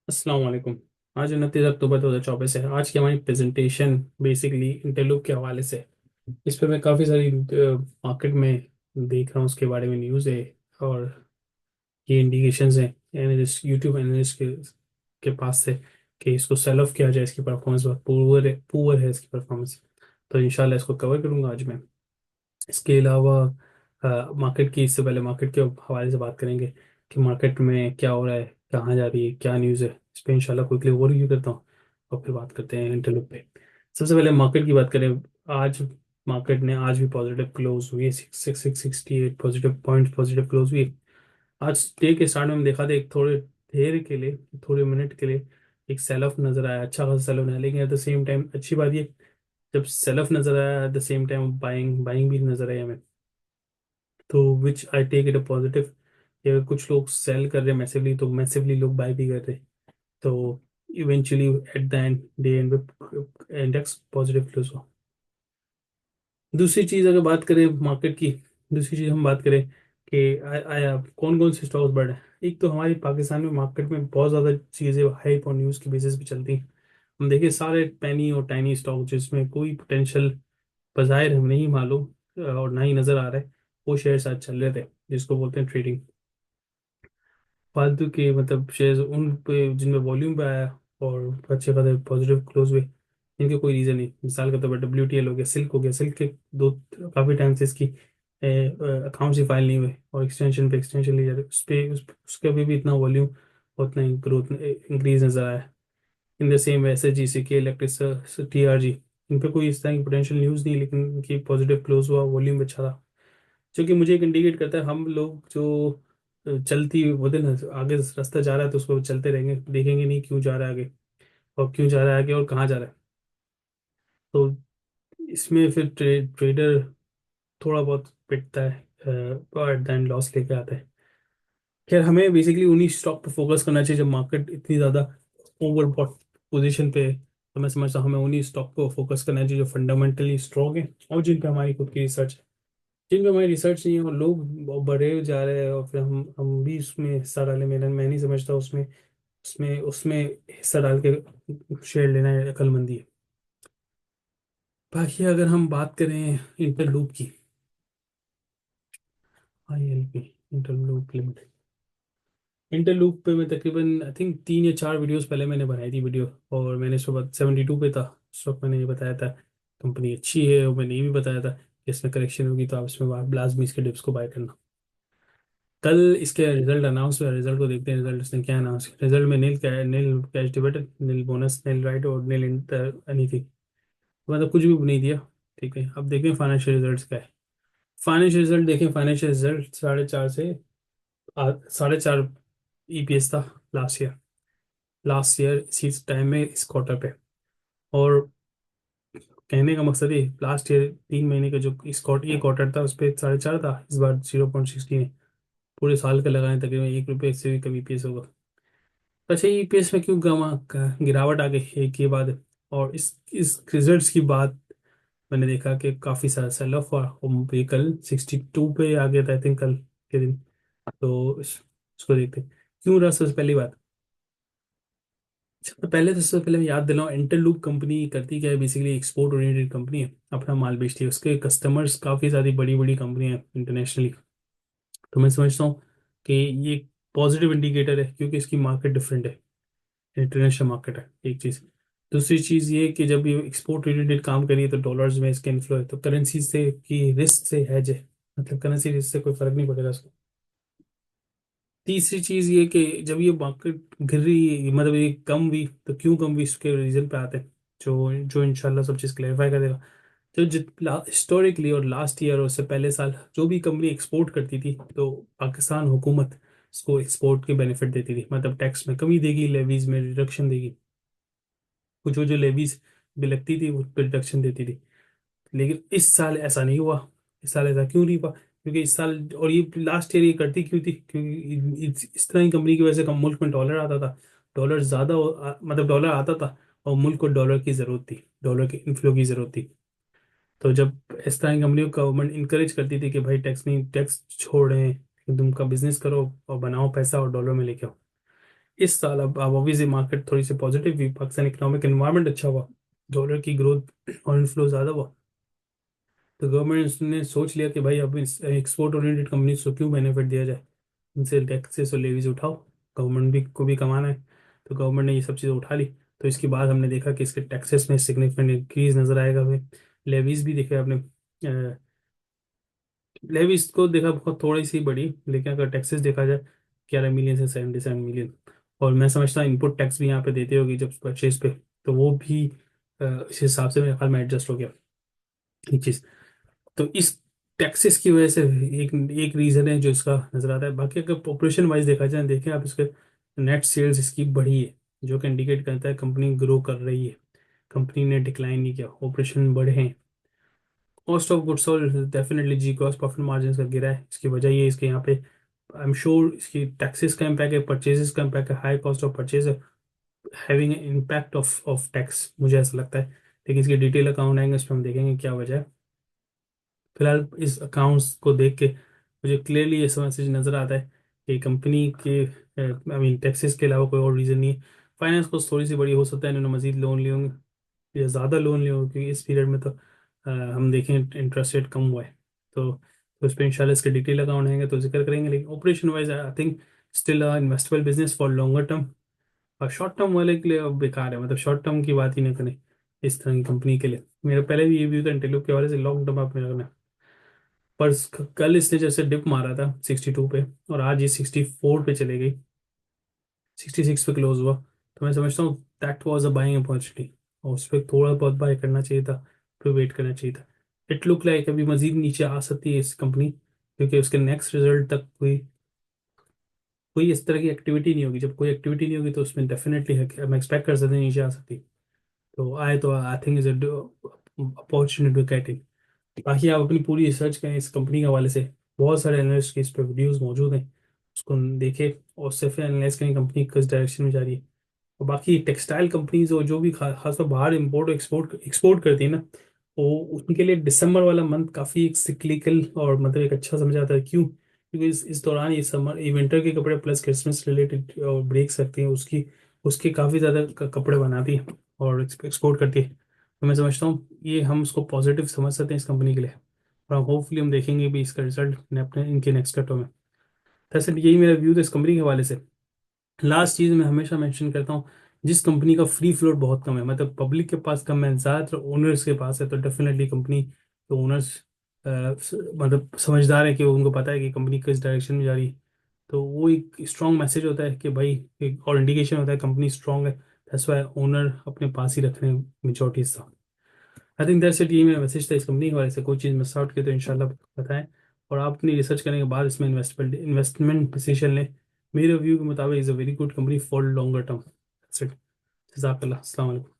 अस्सलाम वालेकुम। आज 29 अक्टूबर 2024 है। आज की हमारी प्रेजेंटेशन बेसिकली इंटरलूप के हवाले से है। इस पर मैं काफ़ी सारी मार्केट में देख रहा हूँ, उसके बारे में न्यूज़ है और ये इंडिकेशंस हैं एनालिस्ट, यूट्यूब एनालिस्ट के पास से कि इसको सेल ऑफ किया जाए। इसकी परफॉर्मेंस बहुत पुअर है इसकी परफॉर्मेंस। तो इंशाल्लाह इसको कवर करूँगा आज मैं। इसके अलावा मार्केट की, इससे पहले मार्केट के हवाले से बात करेंगे कि मार्केट में क्या हो रहा है, कहाँ जा रही है, क्या न्यूज़ है। इस पर इंशाल्लाह क्विकली ओवरव्यू करता हूँ और फिर बात करते हैं इंटरलूप पे। सबसे पहले मार्केट की बात करें। आज मार्केट ने आज भी पॉजिटिव क्लोज हुई है। 66668 पॉजिटिव पॉइंट पॉजिटिव क्लोज हुई है। आज डे के स्टार्ट में हम देखा था एक थोड़े देर के लिए, थोड़े मिनट के लिए एक सेल ऑफ नजर आया, अच्छा खासा सेल ऑफ है। लेकिन एट द सेम टाइम अच्छी बात ये, जब सेल ऑफ नजर आया at the same time buying buying भी नजर आई हमें। तो which I take it a positive. अगर कुछ लोग सेल कर रहे हैं मैसिवली, तो मैसिवली लोग बाय भी कर रहे हैं। तो eventually at the end day and index positive close हुआ। दूसरी चीज अगर बात करें मार्केट की, दूसरी चीज हम बात करें कि आया कौन कौन से स्टॉक्स बढ़े। एक तो हमारी पाकिस्तान में मार्केट में बहुत ज़्यादा चीज़ें हाइप और न्यूज़ की बेसिस पे चलती हैं। हम देखिए सारे पेनी और टाइनी स्टॉक जिसमें कोई पोटेंशियल बाज़ाहिर हमें नहीं मालूम और ना ही नज़र आ रहा है, वो शेयर आज चल रहे थे, जिसको बोलते हैं ट्रेडिंग। फालतू के मतलब शेयर्स उन पे जिनमें वॉल्यूम पे आया और अच्छे खासे पॉजिटिव क्लोज हुए, इनके कोई रीज़न नहीं। मिसाल के तौर पर WTL हो गया, सिल्क हो गया। सिल्क के दो काफ़ी टाइम से इसकी अकाउंट्स ही फाइल नहीं हुए और एक्सटेंशन पे एक्सटेंशन ले जा रहे उस पे उसके अभी भी इतना वॉल्यूम, उतना ही ग्रोथ इंक्रीज नजर आया। इन द सेम वैसे GCK इलेक्ट्रिक TRG, इन पे कोई इस तरह की पोटेंशियल न्यूज़ नहीं है, लेकिन इनकी पॉजिटिव क्लोज हुआ, वॉल्यूम अच्छा था। जो कि मुझे एक इंडिकेट करता है हम लोग जो चलती वो दिन आगे रास्ता जा रहा है तो उसको चलते रहेंगे, देखेंगे नहीं क्यों जा रहा है आगे और क्यों जा रहा है आगे और कहाँ जा रहा है। तो इसमें फिर ट्रेडर थोड़ा बहुत पिटता है और एट द एंड लॉस लेके आता है। खैर हमें बेसिकली उन्हीं स्टॉक पे फोकस करना चाहिए जब मार्केट इतनी ज़्यादा ओवरबॉट पोजीशन पे है। तो मैं समझता हूँ हमें उन्हीं स्टॉक को फोकस करना चाहिए जो फंडामेंटली स्ट्रॉन्ग है और जिन पे हमारी खुद की रिसर्च है। जिन पे हमारी रिसर्च नहीं है और लोग बढ़े जा रहे हैं और फिर हम भी उसमें हिस्सा डालें, मैं नहीं समझता उसमें उसमें उसमें हिस्सा डाल के शेयर लेना है अक्लमंदी है। बाकी अगर हम बात करें इंटरलूप की, ILP, इंटरलूप लिमिटेड। इंटरलूप पे मैं तकरीबन आई थिंक 3 या 4 वीडियोस पहले मैंने बनाई थी वीडियो, और मैंने इस वक्त 72 पे था। उस वक्त मैंने ये बताया था कंपनी अच्छी है, और मैंने ये भी बताया था कि इसमें करेक्शन होगी तो आप इसमें लाजमी इसके डिप्स को बाय करना। कल इसके रिजल्ट अनाउंस हुआ, रिजल्ट को देखते हैं रिजल्ट इसने क्या अनाउंस किया। रिजल्ट में नील कैश डिविडेंड, नील बोनस, नील राइट और नील इंटर एनीथिंग, मतलब कुछ भी नहीं दिया। ठीक है, अब देखें फाइनेंशियल रिजल्ट्स क्या है। फाइनेंशियल रिजल्ट देखें, फाइनेंशियल रिजल्ट 4.5 से 4.5 EPS था लास्ट ईयर। लास्ट ईयर इसी टाइम में इस क्वार्टर पे। और कहने का मकसद ये, लास्ट ईयर 3 महीने का जो इस क्वार्टर ये क्वार्टर था उस पर 4.5 था, इस बार 0.16 है। पूरे साल का लगाएं तकरीबन ₹1 से भी कम EPS होगा। अच्छा, EPS में क्यों गिरावट आ गई एक ये बात है। और इस रिजल्ट्स की बात मैंने देखा कि काफ़ी सारा सेल ऑफ हुआ और ये कल 62 पे आ गया था आई थिंक कल के दिन। तो इसको देखते हैं क्यों रहा। सबसे पहली बात, तो पहले तो सबसे पहले मैं याद दिलाऊं, इंटरलूप कंपनी करती क्या है। बेसिकली एक्सपोर्ट ओरिएंटेड कंपनी है, अपना माल बेचती है। उसके कस्टमर्स काफ़ी सारी बड़ी बड़ी कंपनियां हैं इंटरनेशनली। तो मैं समझता हूँ कि ये पॉजिटिव इंडिकेटर है क्योंकि इसकी मार्केट डिफरेंट है, इंटरनेशनल मार्केट है एक चीज़। दूसरी चीज़ ये कि जब ये एक्सपोर्ट रिलेटेड काम करिए तो डॉलर्स में इसका इन्फ्लो है, तो करेंसी से की रिस्क से हैज है, मतलब करेंसी रिस्क से कोई फर्क नहीं पड़ेगा उसको। तीसरी चीज ये कि जब ये मार्केट गिर रही मतलब ये कम हुई तो क्यों कम हुई, इसके रीजन पे आते हैं जो जो इंशाल्लाह सब चीज़ क्लेरिफाई करेगा। तो जित हिस्टोरिकली और लास्ट ईयर और उससे पहले साल जो भी कंपनी एक्सपोर्ट करती थी तो पाकिस्तान हुकूमत इसको एक्सपोर्ट के बेनिफिट देती थी, मतलब टैक्स में कमी देगी, लेवीज में रिडक्शन देगी। कुछ वो जो लेवीज भी लगती थी उस पर रिडक्शन देती थी। लेकिन इस साल ऐसा नहीं हुआ। इस साल ऐसा क्यों नहीं हुआ, क्योंकि इस साल और ये लास्ट ईयर ये करती क्यों थी, क्योंकि इस तरह की कंपनी की वजह से कम मुल्क में डॉलर आता था। डॉलर ज़्यादा मतलब डॉलर आता था और मुल्क को डॉलर की ज़रूरत थी, डॉलर के इन्फ्लो की ज़रूरत थी। तो जब इस तरह की कंपनियों को गवर्नमेंट इंकरेज करती थी कि भाई टैक्स नहीं, टैक्स छोड़ रहे हैं, तुम का बिजनेस करो और बनाओ पैसा और डॉलर में लेके आओ। इस साल अब ऑब्वियसली मार्केट थोड़ी सी पॉजिटिव हुई, पाकिस्तान इकोनॉमिक एनवायरनमेंट अच्छा हुआ, डॉलर की ग्रोथ और इन्फ्लो ज़्यादा हुआ। तो गवर्नमेंट ने सोच लिया कि भाई अब इस एक्सपोर्ट ओरिएंटेड कंपनीज को क्यों बेनिफिट दिया जाए, इनसे टैक्सेस और लेवीज उठाओ, गवर्नमेंट भी को भी कमाना है। तो गवर्नमेंट ने ये सब चीज़ें उठा ली। तो इसके बाद हमने देखा कि इसके टैक्सेस में सिग्निफिकेंट इंक्रीज नजर आएगा हमें। लेवीज भी देखे आपने, लेवीज को देखा बहुत थोड़ी सी बड़ी, लेकिन अगर टैक्सेस देखा जाए 11 मिलियन से 77 मिलियन। और मैं समझता हूँ इनपुट टैक्स भी यहाँ पे देते होगी जब परचेज पे, तो वो भी इस हिसाब से मेरे ख्याल में एडजस्ट हो गया एक चीज़। तो इस टैक्सेस की वजह से एक एक रीज़न है जो इसका नजर आता है। बाकी अगर पॉपुलेशन वाइज देखा जाए, देखें आप इसके नेट सेल्स इसकी बढ़ी है, जो कि इंडिकेट करता है कंपनी ग्रो कर रही है, कंपनी ने डिक्लाइन नहीं किया, ऑपरेशन बढ़े हैं। Cost of goods sold definitely जी, ग्रॉस प्रॉफिट मार्जिन का गिरा है, इसकी वजह ये है इसके यहाँ पे आई एम श्योर इसकी टैक्सेस का इम्पैक्ट है, परचेजेस का इम्पैक्ट है, high cost of purchase having impact of tax, मुझे ऐसा लगता है। लेकिन इसके डिटेल अकाउंट आएंगे, उस पर हम देखेंगे क्या वजह है। फिलहाल इस अकाउंट्स को देख के मुझे क्लियरली ये मैसेज नज़र आता है कि कंपनी के आई मीन टैक्सेस के अलावा कोई और रीज़न नहीं है। फाइनेंस कॉस्ट थोड़ी सी बड़ी हो सकता है, इन्होंने मजीद लोन लिए होंगे या ज़्यादा लोन लिए होंगे, क्योंकि इस पीरियड में तो हम देखें इंटरेस्ट रेट कम हुआ है। तो उस पर इंशाल्लाह इसके डिटेल अकाउंट आएंगे तो जिक्र करेंगे। लेकिन operation wise I think still investable business for longer term. और शॉर्ट टर्म वाले के लिए अब बेकार है, मतलब शॉर्ट टर्म की बात ही ना करें इस तरह की कंपनी के लिए। मेरा पहले भी ये व्यू था इंटेलो के वाले से, लॉन्ग टर्म आप मेरा करना। पर कल इसने जैसे डिप मारा था 62 पे, और आज ये 64 पे चले गई, 66 पे क्लोज हुआ। तो मैं समझता हूँ that was a buying opportunity, और उस पर थोड़ा बहुत बाय करना चाहिए था, फिर वेट करना चाहिए था। इट लुक लाइक अभी मजीद नीचे आ सकती है इस कंपनी, क्योंकि उसके नेक्स्ट रिजल्ट तक कोई कोई इस तरह की एक्टिविटी नहीं होगी। जब कोई एक्टिविटी नहीं होगी तो उसमें डेफिनेटली है कि हम एक्सपेक्ट कर सकते हैं नीचे आ सकती। तो I think is opportunity to get in. बाकी आप अपनी पूरी रिसर्च करें इस कंपनी के हवाले से, बहुत सारे एनालिस्ट के इस पर वीडियोस मौजूद हैं, उसको देखें और उससे फिर एनालाइज करें कंपनी किस डायरेक्शन में जा रही है। और बाकी टेक्सटाइल कंपनीज और जो भी खासकर बाहर इंपोर्ट एक्सपोर्ट एक्सपोर्ट करती है ना, वो उनके लिए दिसंबर वाला मंथ काफ़ी एक सिक्लिकल और मतलब एक अच्छा समझा जाता है। क्यों? क्योंकि इस दौरान ये समर ये विंटर के कपड़े प्लस क्रिसमस रिलेटेड और ब्रेक्स रखती हैं, उसकी उसके काफ़ी ज़्यादा कपड़े बनाती है और एक्सपोर्ट करती है। तो मैं समझता हूँ ये हम उसको पॉजिटिव समझ सकते हैं इस कंपनी के लिए। और होपफुली हम देखेंगे भी इसका रिजल्ट अपने इनके नेक्स्ट कटों में। दरअसल यही मेरा व्यू था इस कंपनी के हवाले से। लास्ट चीज मैं हमेशा मेंशन करता हूँ, जिस कंपनी का फ्री फ्लोट बहुत कम है, मतलब पब्लिक के पास कम है, ज्यादातर ओनर्स के पास है, तो डेफिनेटली कंपनी के ओनर्स मतलब समझदार है कि उनको पता है कि कंपनी किस डायरेक्शन में जा रही है। तो वो एक स्ट्रॉन्ग मैसेज होता है कि भाई, एक और इंडिकेशन होता है कंपनी स्ट्रॉन्ग है, दैट्स व्हाई ओनर अपने पास ही रख रहे हैं मेजोरिटी हिस्सा। आई थिंक दैट्स इट, ये मेरा मैसेज था इस कंपनी के बारे से। कोई चीज़ मिस आउट की तो इंशाल्लाह बताएं, और आप अपनी रिसर्च करने के बाद इसमें इन्वेस्टमेंट डिसीजन लें। मेरे व्यू के मुताबिक is a very good company for longer term. That's it. जज़ाकल्लाह, अस्सलाम वालेकुम।